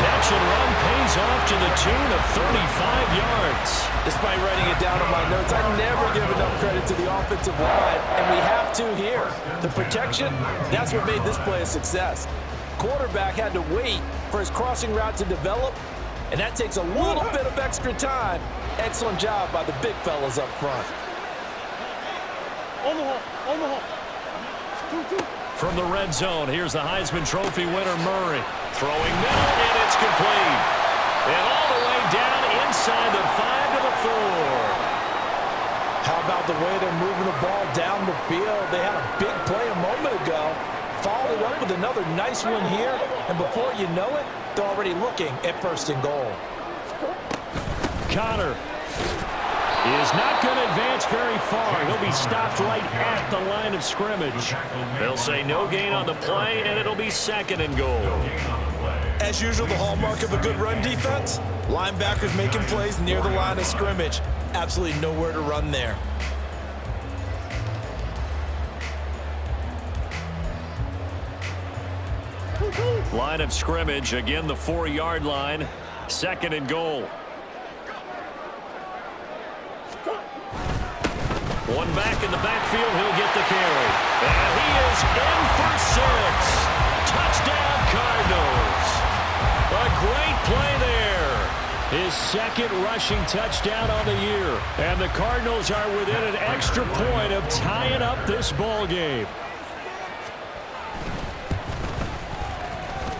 catch and run pays off to the tune of 35 yards. Despite writing it down on my notes, I never give enough credit to the offensive line, and we have to here. The protection, that's what made this play a success. Quarterback had to wait for his crossing route to develop, and that takes a little bit of extra time. Excellent job by the big fellas up front. From the red zone, here's the Heisman Trophy winner, Murray. Throwing middle, and it's complete. And all the way down inside the 5 to the 4. How about the way they're moving the ball down the field? They had a big play a moment ago. Followed it up with another nice one here. And before you know it, they're already looking at 1st and goal. Connor is not going to advance very far. He'll be stopped right at the line of scrimmage. They'll say no gain on the play, and it'll be 2nd and goal. As usual, the hallmark of a good run defense, linebackers making plays near the line of scrimmage. Absolutely nowhere to run there. Line of scrimmage, again the 4-yard line. 2nd and goal. One back in the backfield, he'll get the carry. And he is in for 6. Touchdown, Cardinals. A great play there. His 2nd rushing touchdown on the year. And the Cardinals are within an extra point of tying up this ball game.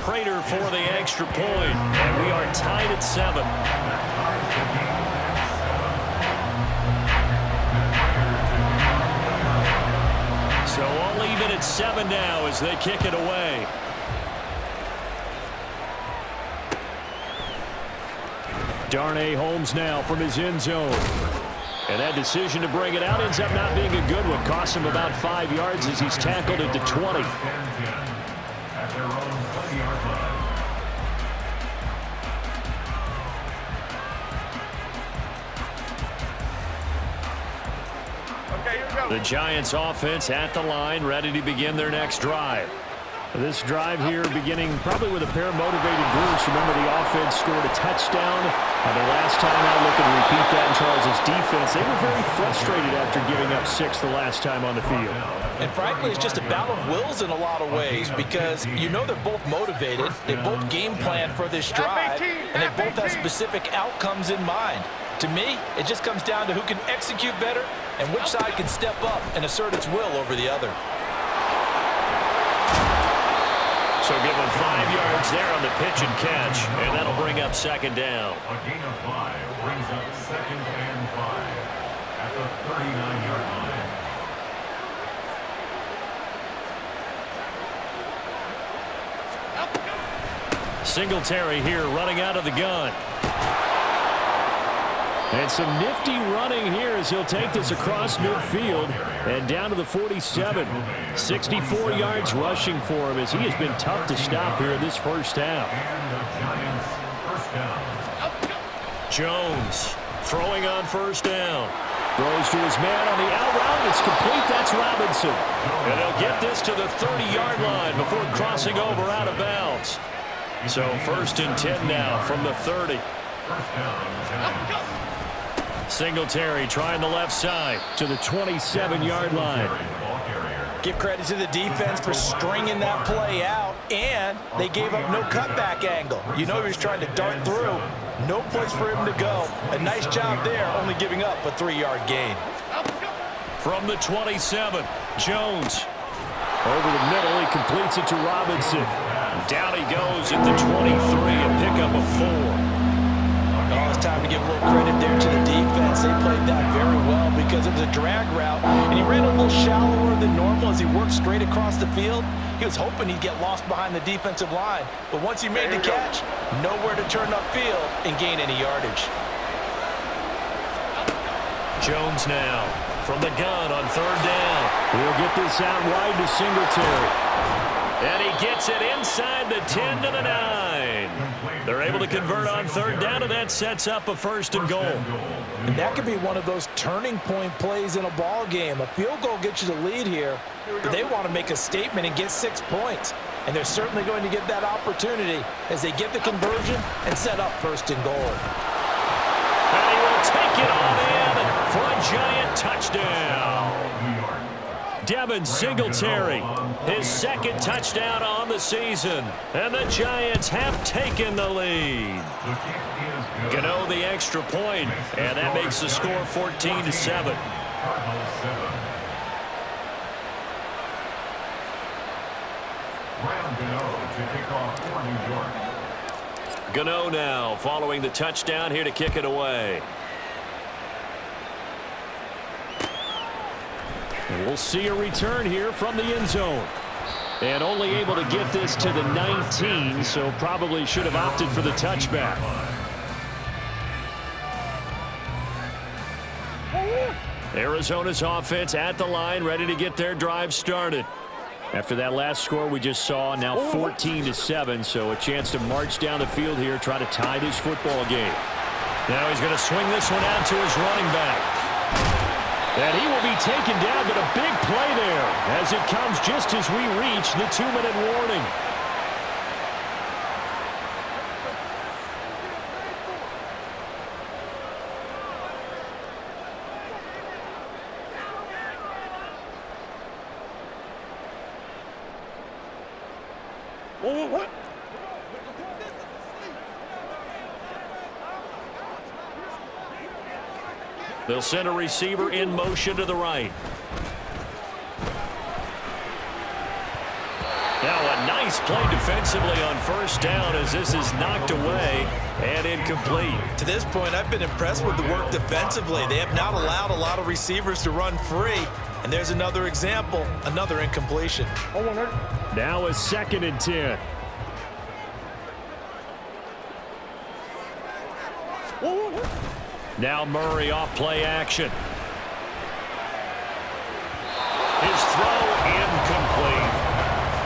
Prater for the extra point. And we are tied at 7. So all even at 7 now as they kick it away. Darnay Holmes now from his end zone. And that decision to bring it out ends up not being a good one. Costs him about 5 yards as he's tackled at the 20. The Giants offense at the line, ready to begin their next drive. This drive here beginning probably with a pair of motivated groups. Remember, the offense scored a touchdown. The last time out, looking to repeat that in Charles' defense. They were very frustrated after giving up 6 the last time on the field. And frankly, it's just a battle of wills in a lot of ways because you know they're both motivated. They both game plan for this drive, and they both have specific outcomes in mind. To me, it just comes down to who can execute better and which side can step up and assert its will over the other. So give him 5 yards there on the pitch and catch, and that'll bring up 2nd down. A gain of 5 brings up 2nd and 5 at the 39-yard line. Singletary here running out of the gun. And some nifty running here as he'll take this across midfield and down to the 47. 64 yards rushing for him as he has been tough to stop here in this first half. Jones throwing on 1st down. Throws to his man on the out route. It's complete. That's Robinson. And he'll get this to the 30-yard line before crossing over out of bounds. So 1st and 10 now from the 30. Singletary trying the left side to the 27-yard line. Give credit to the defense for stringing that play out, and they gave up no cutback angle. You know he was trying to dart through. No place for him to go. A nice job there, only giving up a 3-yard gain. From the 27, Jones. Over the middle, he completes it to Robinson. Down he goes at the 23, a pickup of 4. Oh, it's time to give a little credit there to the defense. They played that very well because it was a drag route, and he ran a little shallower than normal as he worked straight across the field. He was hoping he'd get lost behind the defensive line, but once he made the catch, nowhere to turn upfield and gain any yardage. Jones now from the gun on 3rd down. He'll get this out wide to Singletary. And he gets it inside the 10 to the 9. They're able to convert on 3rd down, and that sets up a 1st and goal. And that could be one of those turning point plays in a ball game. A field goal gets you the lead here, but they want to make a statement and get 6 points. And they're certainly going to get that opportunity as they get the conversion and set up first and goal. And he will take it on in for a giant touchdown. Devin Singletary, his second touchdown on the season. And the Giants have taken the lead. Gano the extra point, and that makes the score 14-7. Gano now following the touchdown here to kick it away. And we'll see a return here from the end zone. And only able to get this to the 19, so probably should have opted for the touchback. Arizona's offense at the line, ready to get their drive started. After that last score we just saw, now 14-7, so a chance to march down the field here, try to tie this football game. Now he's going to swing this one out to his running back. And he will be taken down, but a big play there as it comes just as we reach the 2-minute warning. They'll send a receiver in motion to the right. Now a nice play defensively on first down as this is knocked away and incomplete. To this point, I've been impressed with the work defensively. They have not allowed a lot of receivers to run free. And there's another example, another incompletion. Now a 2nd and 10. Now Murray off play action. His throw incomplete.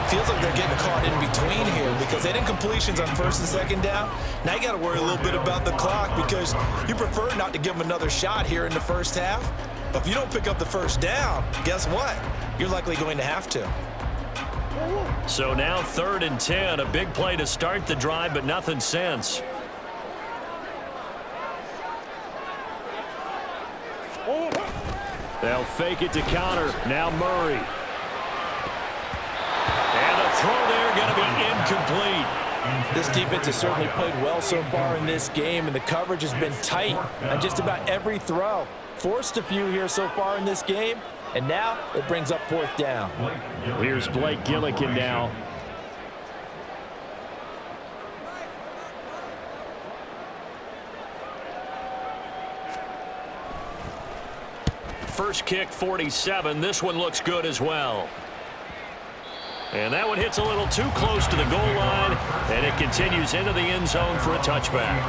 Feels like they're getting caught in between here because they did completions on 1st and 2nd down. Now you got to worry a little bit about the clock because you prefer not to give them another shot here in the first half. But if you don't pick up the first down, guess what? You're likely going to have to. So now 3rd and 10, a big play to start the drive, but nothing since. They'll fake it to counter. Now Murray. And the throw there going to be incomplete. This defense has certainly played well so far in this game, and the coverage has been tight on just about every throw. Forced a few here so far in this game, and now it brings up 4th down. Here's Blake Gillikin now. First kick, 47. This one looks good as well. And that one hits a little too close to the goal line, and it continues into the end zone for a touchback.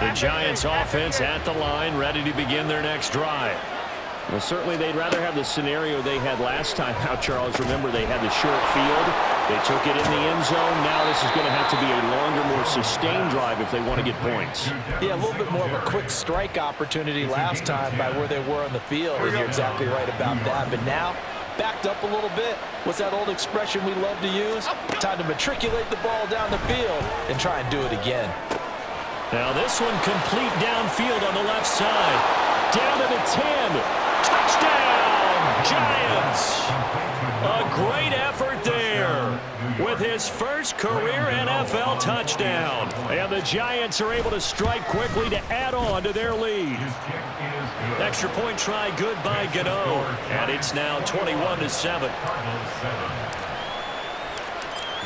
The Giants offense at the line, ready to begin their next drive. Well, certainly they'd rather have the scenario they had last time out, Charles. Remember, they had the short field. They took it in the end zone. Now this is going to have to be a longer, more sustained drive if they want to get points. Yeah, a little bit more of a quick strike opportunity last time by where they were on the field, and you're exactly right about that. But now, backed up a little bit. What's that old expression we love to use? Time to matriculate the ball down the field and try and do it again. Now this one complete downfield on the left side. Down to the 10. Touchdown, Giants. A great effort there with his first career NFL touchdown. And the Giants are able to strike quickly to add on to their lead. Extra point try good by Gano. And it's now 21-7.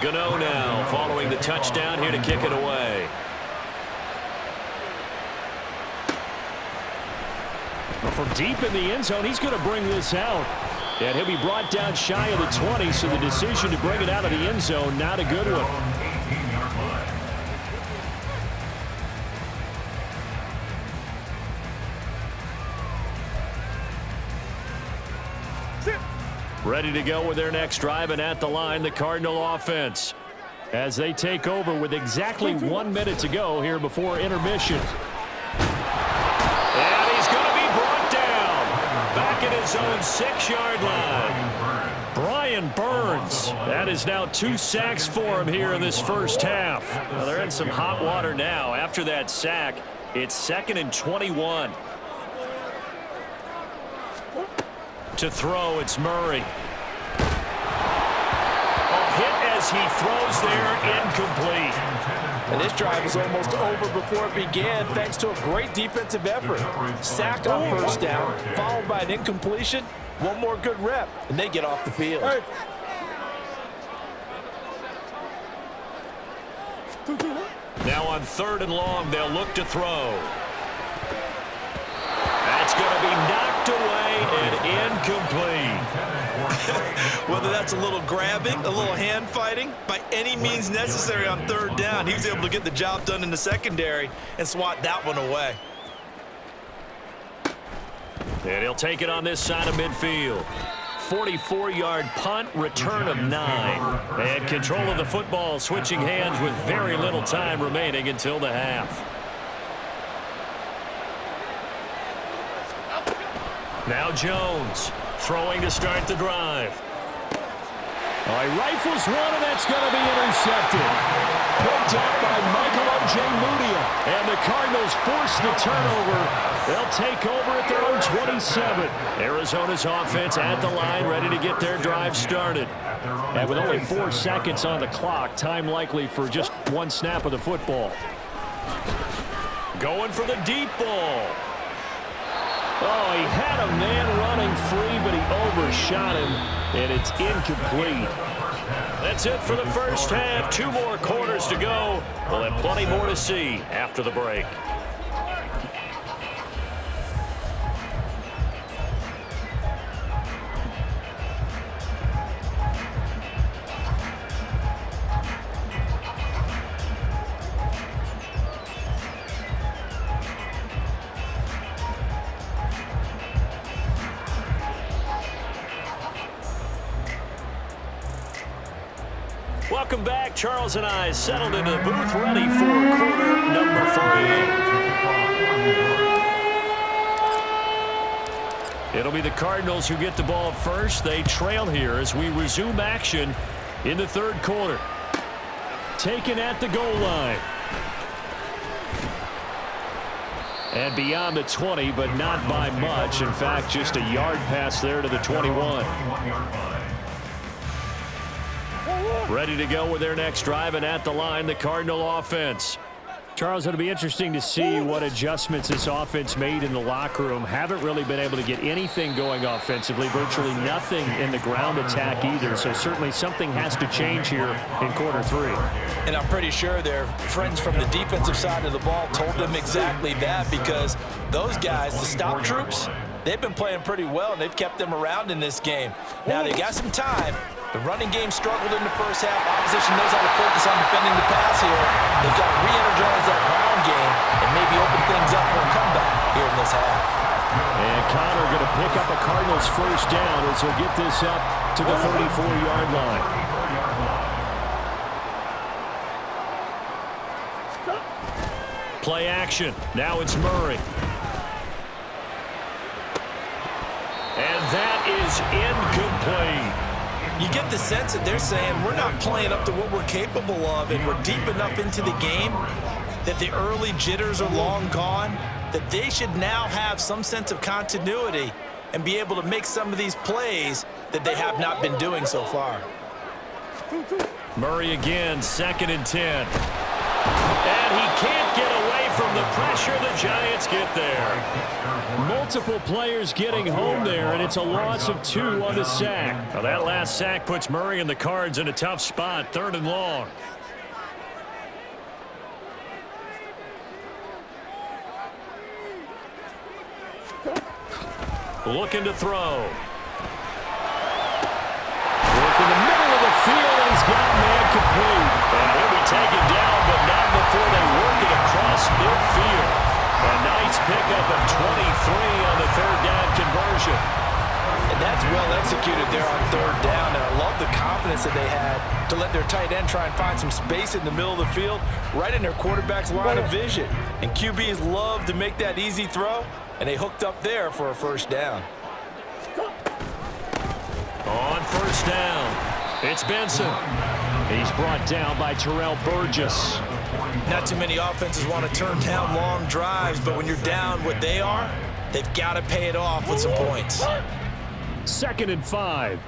Gano now following the touchdown here to kick it away. From deep in the end zone, he's going to bring this out. And he'll be brought down shy of the 20, so the decision to bring it out of the end zone, not a good one. Ready to go with their next drive, and at the line, the Cardinal offense, as they take over with exactly 1 minute to go here before intermission. And he's going to be brought down back at his own 6-yard line. Brian Burns That is now 2 sacks for him here in this first half. Well, they're in some hot water now. After that sack, it's 2nd and 21. To throw, it's Murray. A hit as he throws there, incomplete. And this drive is almost over before it began thanks to a great defensive effort. Sack on first down, followed by an incompletion. One more good rep, and they get off the field. Now on 3rd and long, they'll look to throw. That's going to be knocked away and incomplete. Whether that's a little grabbing, a little hand fighting, by any means necessary on 3rd down, he was able to get the job done in the secondary and swat that one away. And he'll take it on this side of midfield. 44-yard punt, return of 9. And control of the football, switching hands with very little time remaining until the half. Now Jones, throwing to start the drive. All right, rifles one, and that's going to be intercepted. Picked up by Michael Ojemudia. And the Cardinals force the turnover. They'll take over at their own 27. Arizona's offense at the line, ready to get their drive started. And with only 4 seconds on the clock, time likely for just 1 snap of the football. Going for the deep ball. Oh, he had a man running free, but he overshot him, and it's incomplete. That's it for the first half. 2 more quarters to go. We'll have plenty more to see after the break. Welcome back. Charles and I settled into the booth, ready for quarter number 3. It'll be the Cardinals who get the ball first. They trail here as we resume action in the 3rd quarter. Taken at the goal line. And beyond the 20, but not by much. In fact, just a yard pass there to the 21. Ready to go with their next drive, and at the line, the Cardinal offense. Charles, it'll be interesting to see what adjustments this offense made in the locker room. Haven't really been able to get anything going offensively, virtually nothing in the ground attack either. So certainly something has to change here in quarter 3. And I'm pretty sure their friends from the defensive side of the ball told them exactly that, because those guys, the stop troops, they've been playing pretty well, and they've kept them around in this game. Now they got some time. The running game struggled in the first half. Opposition knows how to focus on defending the pass here. They've got to re-energize that ground game and maybe open things up for a comeback here in this half. And Connor going to pick up a Cardinals first down as he'll get this up to the 34-yard line. Play action. Now it's Murray. And that is incomplete. You get the sense that they're saying we're not playing up to what we're capable of, and we're deep enough into the game that the early jitters are long gone, that they should now have some sense of continuity and be able to make some of these plays that they have not been doing so far. Murray again, 2nd and 10. And he can't get away from the pressure. The Giants get there. Multiple players getting home there, and it's a loss of 2 on the sack. Now that last sack puts Murray and the Cards in a tough spot, 3rd and long. Looking to throw. Work in the middle of the field, and he's got man complete. And he'll be taken down, but not before they work it across midfield. A nice pickup of 23 on the 3rd down conversion. And that's well executed there on 3rd down. And I love the confidence that they had to let their tight end try and find some space in the middle of the field, right in their quarterback's line of vision. And QBs love to make that easy throw, and they hooked up there for a first down. On 1st down. It's Benson. He's brought down by Terrell Burgess. Not too many offenses want to turn down long drives, but when you're down what they are, they've got to pay it off with some points. 2nd and 5.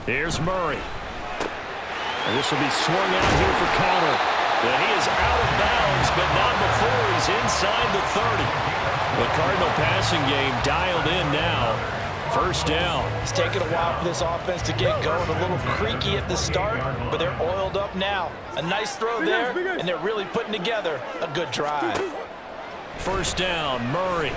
Here's Murray. And this will be swung out here for counter. And he is out of bounds, but not before he's inside the 30. The Cardinal passing game dialed in now. 1st down. It's taken a while for this offense to get going. A little creaky at the start, but they're oiled up now. A nice throw there, and they're really putting together a good drive. 1st down, Murray.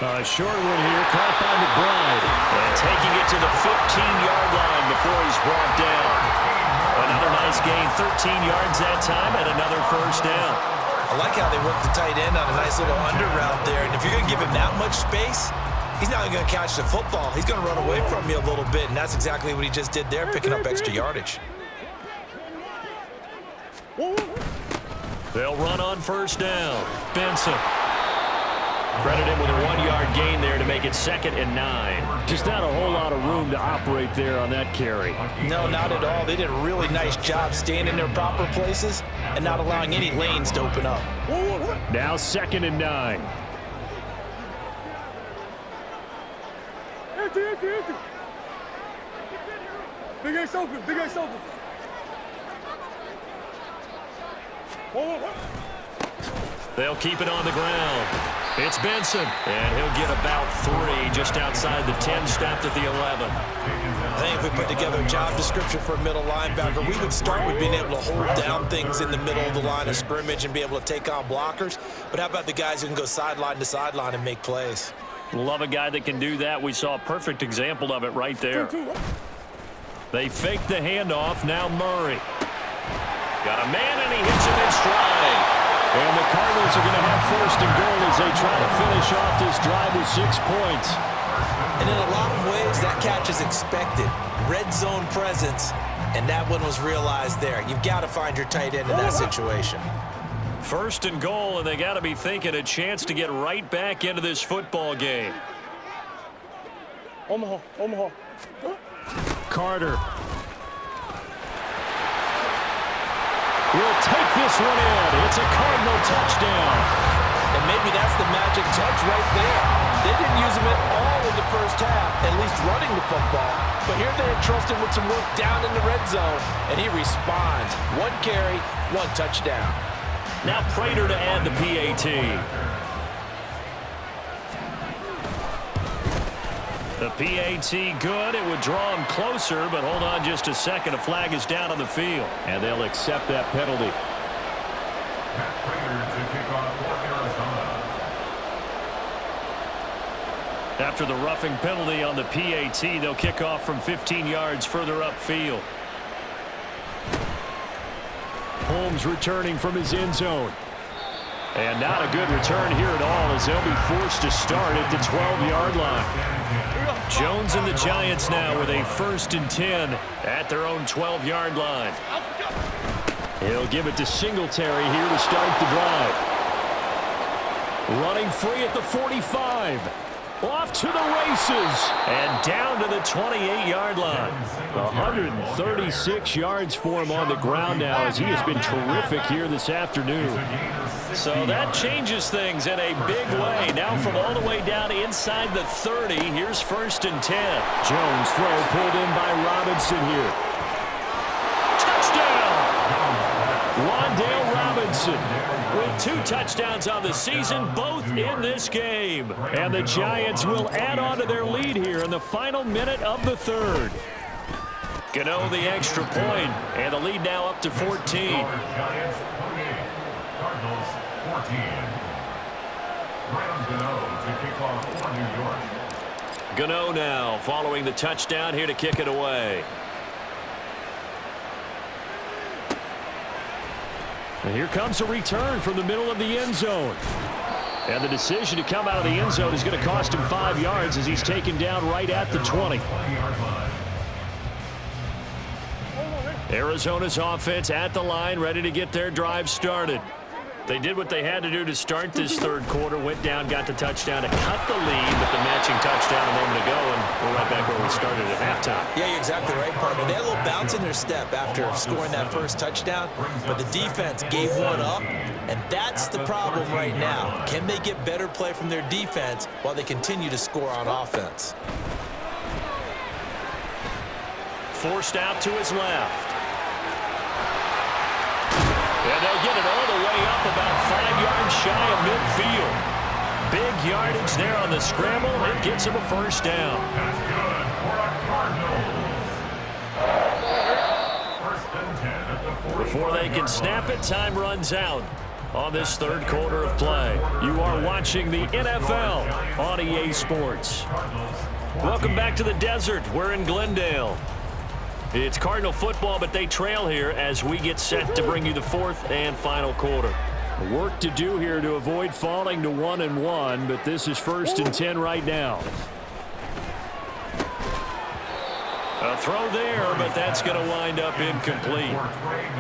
A short one here, caught by McBride. And taking it to the 15-yard line before he's brought down. Another nice gain, 13 yards that time, and another 1st down. I like how they work the tight end on a nice little under route there. And if you're going to give him that much space, he's not going to catch the football. He's going to run away from you a little bit, and that's exactly what he just did there, picking up extra yardage. They'll run on 1st down. Benson. Credit him with a 1-yard gain there to make it 2nd and 9. Just not a whole lot of room to operate there on that carry. No, not at all. They did a really nice job staying in their proper places and not allowing any lanes to open up. Now 2nd and 9. Empty. Big Ace open. They'll keep it on the ground. It's Benson, and he'll get about 3 just outside the 10, stopped at the 11. I think if we put together a job description for a middle linebacker, we would start with being able to hold down things in the middle of the line of scrimmage and be able to take on blockers. But how about the guys who can go sideline to sideline and make plays? Love a guy that can do that. We saw a perfect example of it right there. They fake the handoff. Now Murray. Got a man, and he hits him in stride. And the Cardinals are going to have 1st and goal as they try to finish off this drive with 6 points. And in a lot of ways, that catch is expected. Red zone presence, and that one was realized there. You've got to find your tight end in that situation. 1st and goal, and they got to be thinking a chance to get right back into this football game. Omaha. Carter. Will take this one in. It's a Cardinal touchdown. And maybe that's the magic touch right there. They didn't use him at all in the 1st half, at least running the football. But here they entrust him with some work down in the red zone, and he responds. 1 carry, 1 touchdown. Now Prater to add the PAT. The PAT good. It would draw him closer, but hold on just a second. A flag is down on the field. And they'll accept that penalty. Matt Prater to kick off for Arizona. After the roughing penalty on the PAT, they'll kick off from 15 yards further upfield. Holmes returning from his end zone. And not a good return here at all as they'll be forced to start at the 12-yard line. Jones and the Giants now with a 1st and 10 at their own 12-yard line. He'll give it to Singletary here to start the drive. Running free at the 45. Off to the races. And down to the 28-yard line. 136 yards for him on the ground now as he has been terrific here this afternoon. So that changes things in a big way. Now from all the way down inside the 30, here's 1st and 10. Jones throw pulled in by Robinson here. Touchdown! Wan'Dale Robinson with 2 touchdowns on the season, both in this game. And the Giants will add on to their lead here in the final minute of the 3rd. Gano the extra point, and the lead now up to 14. Giants 28, Cardinals 14. Ryan Gano to kick off for New York. Gano now following the touchdown here to kick it away. And here comes a return from the middle of the end zone. And the decision to come out of the end zone is going to cost him 5 yards as he's taken down right at the 20. Arizona's offense at the line, ready to get their drive started. They did what they had to do to start this third quarter, went down, got the touchdown to cut the lead with the matching touchdown a moment ago, and we're right back where we started at halftime. Yeah, you're exactly right, partner. They had a little bounce in their step after scoring that first touchdown, but the defense gave one up, and that's the problem right now. Can they get better play from their defense while they continue to score on offense? Forced out to his left. And they'll get it all the way up about 5 yards shy of midfield. Big yardage there on the scramble. It gets him a first down. That's good for a Cardinals. First and 10 at the 45. Before they can snap it, time runs out on this third quarter of play. You are watching the NFL on EA Sports. Welcome back to the desert. We're in Glendale. It's Cardinal football, but they trail here as we get set to bring you the fourth and final quarter. Work to do here to avoid falling to 1-1, but this is 1st and 10 right now. A throw there, but that's going to wind up incomplete.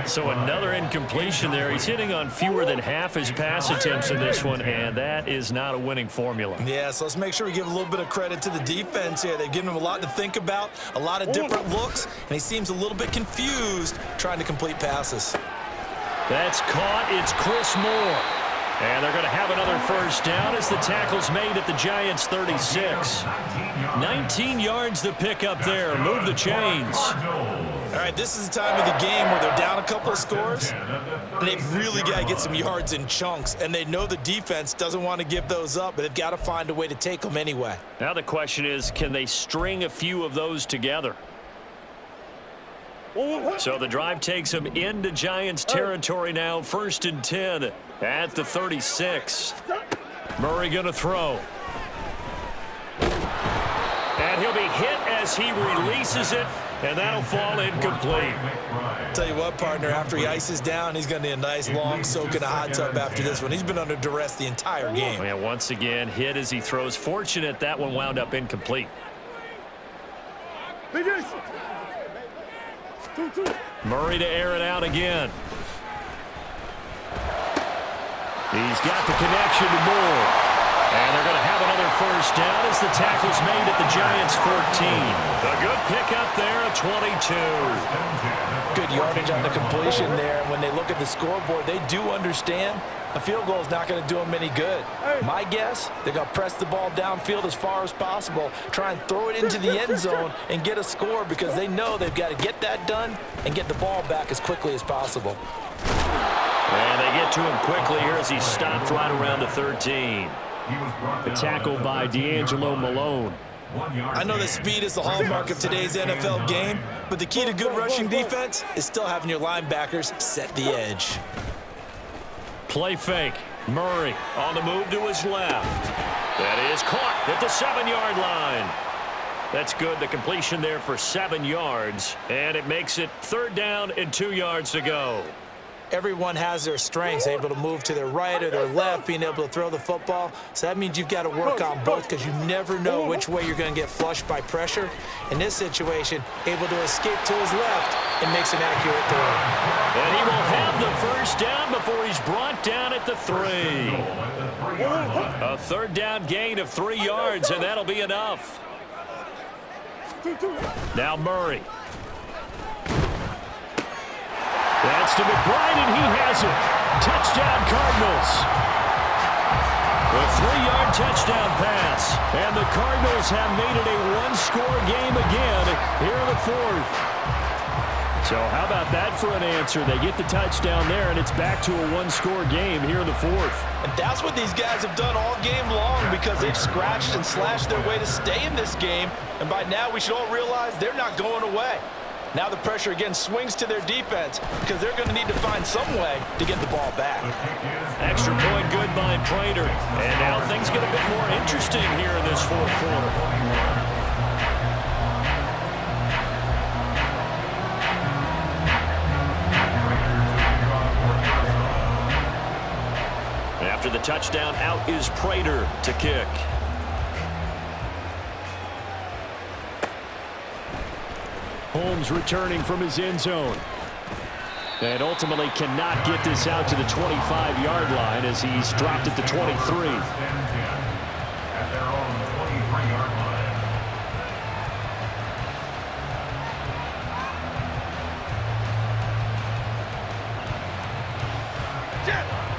So another incompletion there. He's hitting on fewer than half his pass attempts in this one, and that is not a winning formula. Yeah, so let's make sure we give a little bit of credit to the defense here. They've given him a lot to think about, a lot of different looks, and he seems a little bit confused trying to complete passes. That's caught. It's Chris Moore. And they're going to have another first down as the tackle's made at the Giants' 36. 19 yards to pick up there. Move the chains. All right, this is the time of the game where they're down a couple of scores, and they've really got to get some yards in chunks, and they know the defense doesn't want to give those up, but they've got to find a way to take them anyway. Now the question is, can they string a few of those together? So the drive takes them into Giants territory now. 1st and 10 at the 36. Murray going to throw. And he'll be hit as he releases it, and that'll fall incomplete. Tell you what, partner, after he ices down, he's going to need a nice long soak in a hot tub after this one. He's been under duress the entire game. Yeah, once again, hit as he throws. Fortunate that one wound up incomplete. Murray to air it out again. He's got the connection to Moore. And they're going to have another first down as the tackle's made at the Giants' 14. A good pickup there at 22. Good yardage on the completion there. When they look at the scoreboard, they do understand a field goal is not going to do them any good. My guess, they're going to press the ball downfield as far as possible, try and throw it into the end zone and get a score because they know they've got to get that done and get the ball back as quickly as possible. And they get to him quickly here as he stopped right around the 13. The tackle by D'Angelo Malone. I know that speed is the hallmark of today's NFL game, but the key to good rushing defense is still having your linebackers set the edge. Play fake. Murray on the move to his left. That is caught at the 7-yard line. That's good. The completion there for 7 yards. And it makes it 3rd down and 2 yards to go. Everyone has their strengths, able to move to their right or their left, being able to throw the football. So that means you've got to work on both because you never know which way you're going to get flushed by pressure. In this situation, able to escape to his left and makes an accurate throw. And he will have the first down before he's brought down at the 3. A 3rd down gain of 3 yards, and that'll be enough. Now Murray. That's to McBride, and he has it. Touchdown, Cardinals. A 3-yard touchdown pass. And the Cardinals have made it a 1-score game again here in the 4th. So how about that for an answer? They get the touchdown there, and it's back to a 1-score game here in the 4th. And that's what these guys have done all game long because they've scratched and slashed their way to stay in this game. And by now, we should all realize they're not going away. Now the pressure again swings to their defense because they're going to need to find some way to get the ball back. Extra point good by Prater. And now things get a bit more interesting here in this 4th quarter. After the touchdown, out is Prater to kick. Holmes returning from his end zone. And ultimately cannot get this out to the 25-yard line as he's dropped it to 23. At their own 23-yard line.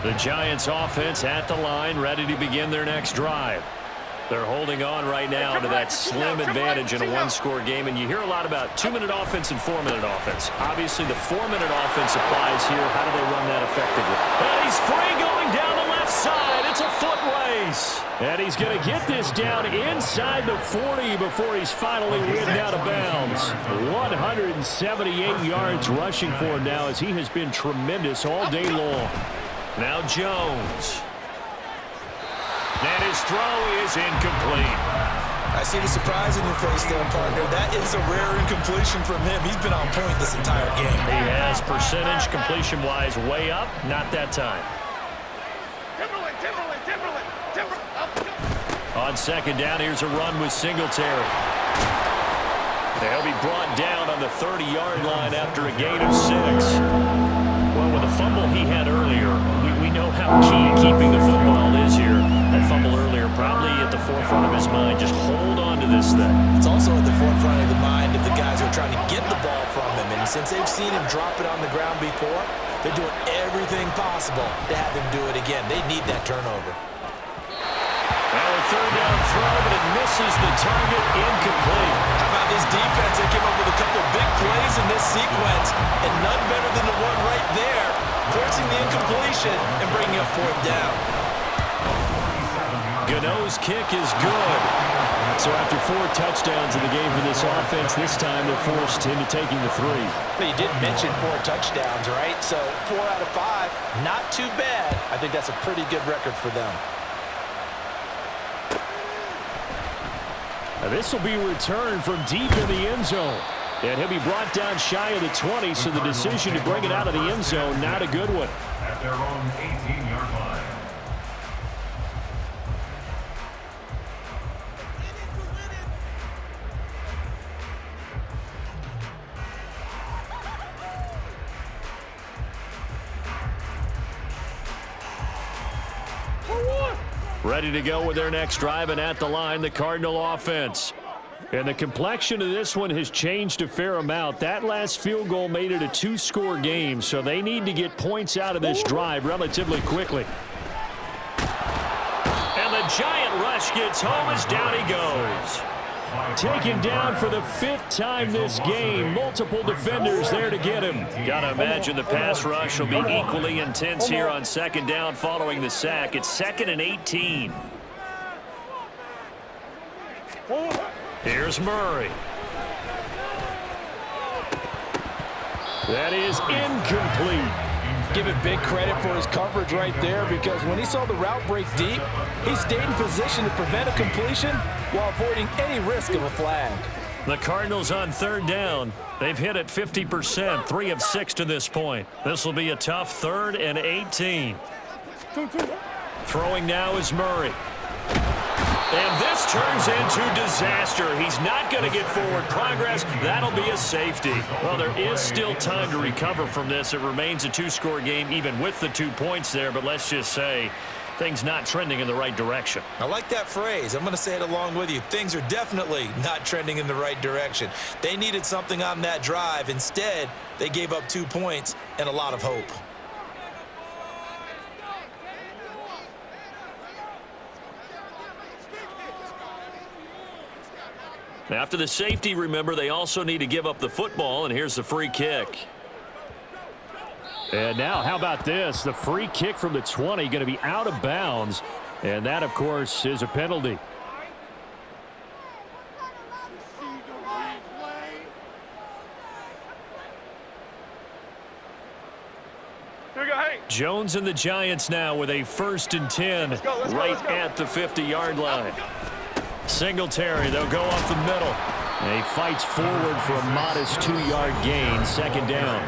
The Giants offense at the line, ready to begin their next drive. They're holding on right now to that slim advantage in a one-score game, and you hear a lot about 2-minute offense and 4-minute offense. Obviously, the 4-minute offense applies here. How do they run that effectively? And he's free going down the left side. It's a foot race. And he's going to get this down inside the 40 before he's finally ridden out of bounds. 178 yards rushing for him now as he has been tremendous all day long. Now Jones. And his throw is incomplete. I see the surprise in your face there, partner. That is a rare incompletion from him. He's been on point this entire game. He has percentage completion-wise way up. Not that time. On second down, here's a run with Singletary. They'll be brought down on the 30-yard line after a gain of 6. Well, with the fumble he had earlier, we know how key keeping the football is here. That fumble earlier probably at the forefront of his mind. Just hold on to this thing. It's also at the forefront of the mind of the guys who are trying to get the ball from him. And since they've seen him drop it on the ground before, they're doing everything possible to have him do it again. They need that turnover. Well, a third down throw, but it misses the target, incomplete. How about this defense? They came up with a couple big plays in this sequence, and none better than the one right there, forcing the incompletion and bringing up fourth down. Gano's kick is good. So after 4 touchdowns in the game for this offense, this time they're forced into taking the 3. But you did mention 4 touchdowns, right? So 4 out of 5, not too bad. I think that's a pretty good record for them. Now this will be returned from deep in the end zone. And he'll be brought down shy of the 20, so the decision to bring it out of the end zone, not a good one. At their own 18-yard line. Ready to go with their next drive, and at the line, the Cardinal offense. And the complexion of this one has changed a fair amount. That last field goal made it a 2-score game, so they need to get points out of this drive relatively quickly. And the giant rush gets home as down he goes. Taken down for the 5th time this game. Multiple defenders there to get him. Gotta imagine the pass rush will be equally intense here on second down following the sack. It's 2nd and 18. Here's Murray. That is incomplete. Give it big credit for his coverage right there, because when he saw the route break deep, he stayed in position to prevent a completion while avoiding any risk of a flag. The Cardinals on 3rd down. They've hit it 50%, 3 of 6 to this point. This will be a tough 3rd and 18. Throwing now is Murray. And this turns into disaster. He's not going to get forward progress. That'll be a safety. Well, there is still time to recover from this. It remains a 2-score game even with the 2 points there, but let's just say things not trending in the right direction. I like that phrase. I'm going to say it along with you. Things are definitely not trending in the right direction. They needed something on that drive. Instead, they gave up 2 points and a lot of hope. After the safety, remember, they also need to give up the football, and here's the free kick. And now, how about this? The free kick from the 20 going to be out of bounds, and that, of course, is a penalty. Jones and the Giants now with a 1st and 10 right at the 50-yard line. Singletary, they'll go off the middle. And he fights forward for a modest 2-yard gain, 2nd down.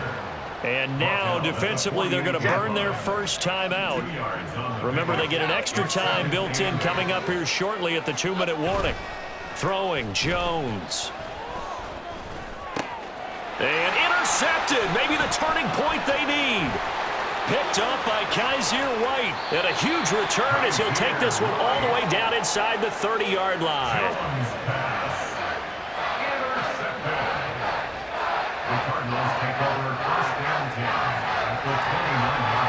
And now, defensively, they're going to burn their first time out. Remember, they get an extra time built in coming up here shortly at the 2-minute warning. Throwing, Jones. And intercepted. Maybe the turning point they need. Picked up by Kaiser White. And a huge return as he'll take this one all the way down inside the 30-yard line. Jones pass. Intercepted. The Cardinals take over first down 10 at the 29-yard line.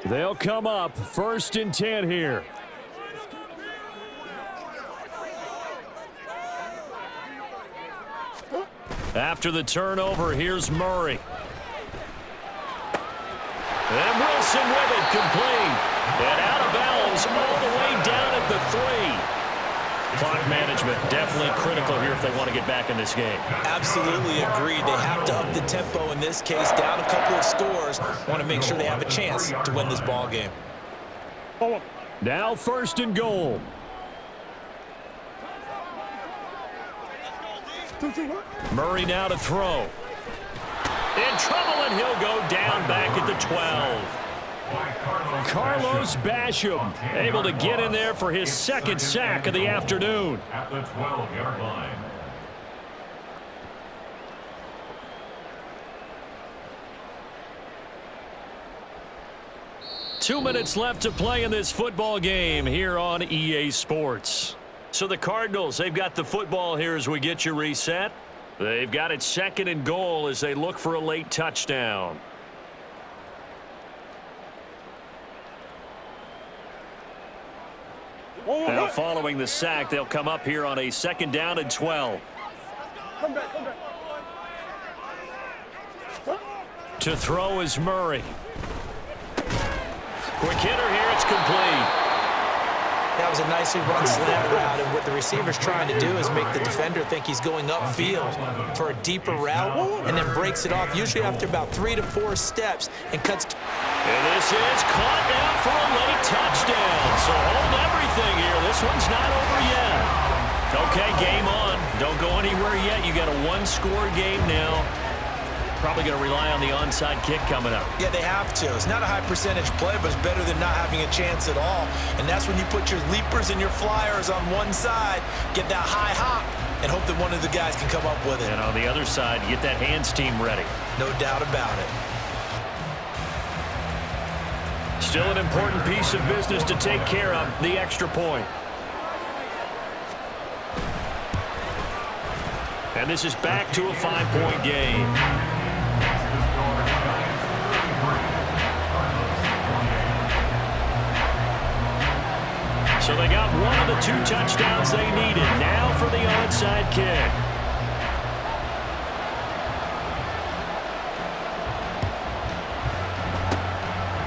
They'll come up 1st and 10 here. After the turnover, here's Murray. And Wilson with it, complete. And out of bounds all the way down at the 3. Clock management definitely critical here if they want to get back in this game. Absolutely agreed. They have to up the tempo in this case, down a couple of scores. Want to make sure they have a chance to win this ball game. Now 1st and goal. Murray now to throw. In trouble, and he'll go down back at the 12. Carlos Basham able to get in there for his 2nd sack of the afternoon. At the 12-yard line. Two minutes left to play in this football game here on EA Sports. So the Cardinals, they've got the football here as we get you reset. They've got it 2nd and goal as they look for a late touchdown. Now following the sack, they'll come up here on a 2nd down and 12. To throw is Murray. Quick hitter here, it's complete. That was a nicely run slant route, and what the receiver's trying to do is make the defender think he's going upfield for a deeper route, and then breaks it off, usually after about 3 to 4 steps, and cuts. And this is caught down for a late touchdown. So hold everything here. This one's not over yet. Okay, game on. Don't go anywhere yet. You got a 1-score game now. Probably going to rely on the onside kick coming up. Yeah, they have to. It's not a high percentage play, but it's better than not having a chance at all. And that's when you put your leapers and your flyers on one side, get that high hop, and hope that one of the guys can come up with it. And on the other side, get that hands team ready. No doubt about it. Still an important piece of business to take care of, the extra point. And this is back to a 5-point game. So they got one of the 2 touchdowns they needed. Now for the onside kick.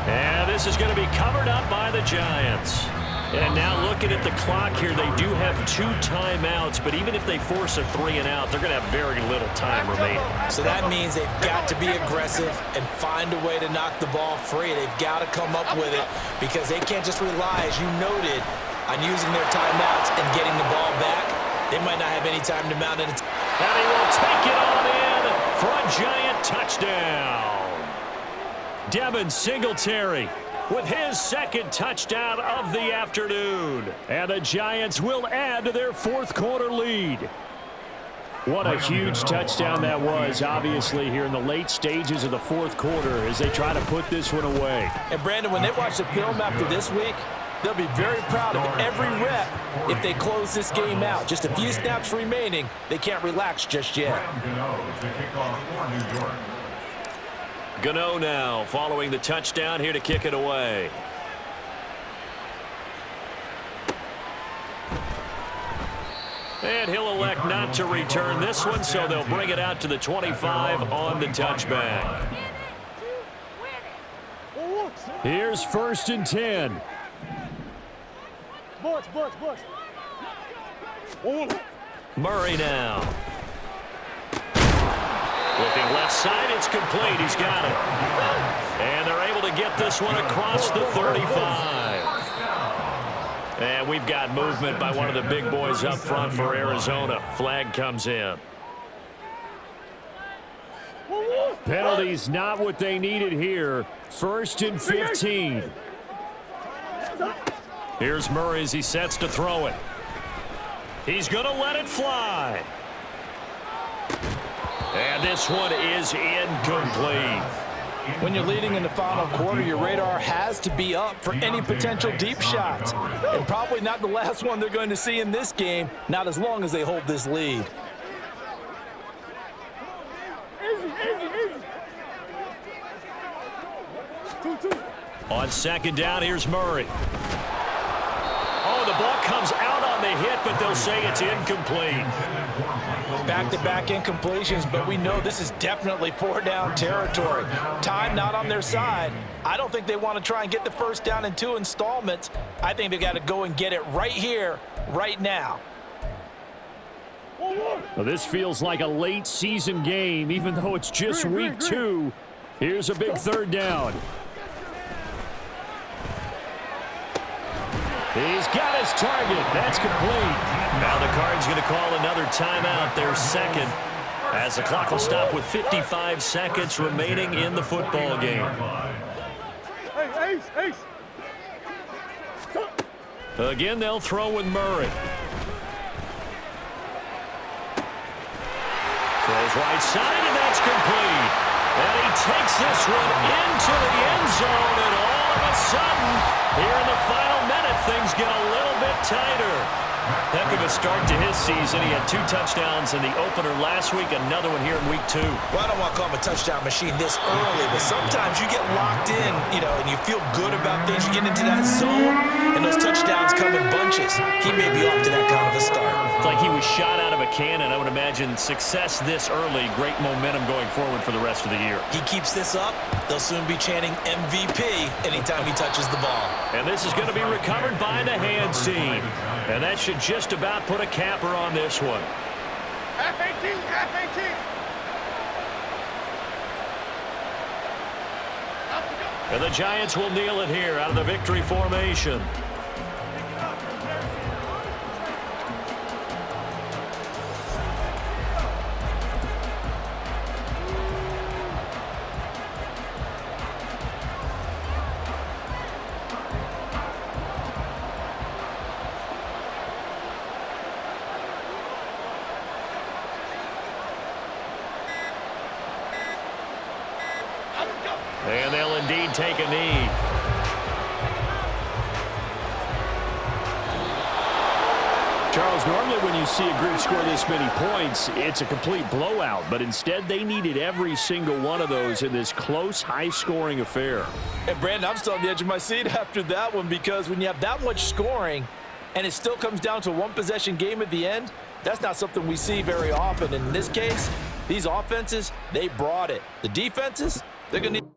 And this is going to be covered up by the Giants. And now looking at the clock here, they do have 2 timeouts, but even if they force a 3 and out, they're going to have very little time remaining. So that means they've got to be aggressive and find a way to knock the ball free. They've got to come up with it because they can't just rely, as you noted, on using their timeouts and getting the ball back. They might not have any time to mount it. And he will take it on in for a Giant touchdown. Devin Singletary with his 2nd touchdown of the afternoon. And the Giants will add to their 4th quarter lead. What a huge touchdown that was, obviously, here in the late stages of the 4th quarter as they try to put this one away. And, Brandon, when they watch the film after this week, they'll be very proud of every rep if they close this game out. Just a few snaps remaining. They can't relax just yet. Gano now following the touchdown here to kick it away. And he'll elect not to return this one, so they'll bring it out to the 25 on the touchback. Here's 1st and 10. Murray now. Looking left side, it's complete. He's got it. And they're able to get this one across the 35. And we've got movement by one of the big boys up front for Arizona. Flag comes in. Penalties not what they needed here. 1st and 15. Here's Murray as he sets to throw it. He's going to let it fly. And this one is incomplete. When you're leading in the final quarter, your radar has to be up for any potential deep shots. And probably not the last one they're going to see in this game, not as long as they hold this lead. On second down, here's Murray. Oh, the ball comes out on the hit, but they'll say it's incomplete. Back-to-back incompletions, but we know this is definitely four-down territory. Time not on their side. I don't think they want to try and get the first down in 2 installments. I think they got to go and get it right here, right now. Well, this feels like a late season game, even though it's just week 2. Here's a big third down. He's got his target. That's complete. Now the Cards going to call another timeout, their second, as the clock will stop with 55 seconds remaining in the football game. Again, they'll throw with Murray. Throws right side, and that's complete. And he takes this one into the end zone, and all of a sudden, here in the final minute, things get a little bit tighter. Heck of a start to his season. He had 2 touchdowns in the opener last week, another one here in week 2. Well, I don't want to call him a touchdown machine this early, but sometimes you get locked in, and you feel good about things. You get into that zone, and those touchdowns come in bunches. He may be off to that kind of a start. It's like he was shot out of a cannon. I would imagine success this early, great momentum going forward for the rest of the year. He keeps this up, they'll soon be chanting MVP anytime he touches the ball. And this is going to be recovered by the hands team. And that should just about put a capper on this one. F-18, F-18. And the Giants will kneel it here out of the victory formation. And they'll indeed take a knee. Charles, normally when you see a group score this many points, it's a complete blowout. But instead, they needed every single one of those in this close, high-scoring affair. And, Brandon, I'm still on the edge of my seat after that one, because when you have that much scoring and it still comes down to a one-possession game at the end, that's not something we see very often. In this case, these offenses, they brought it. The defenses, they're going to need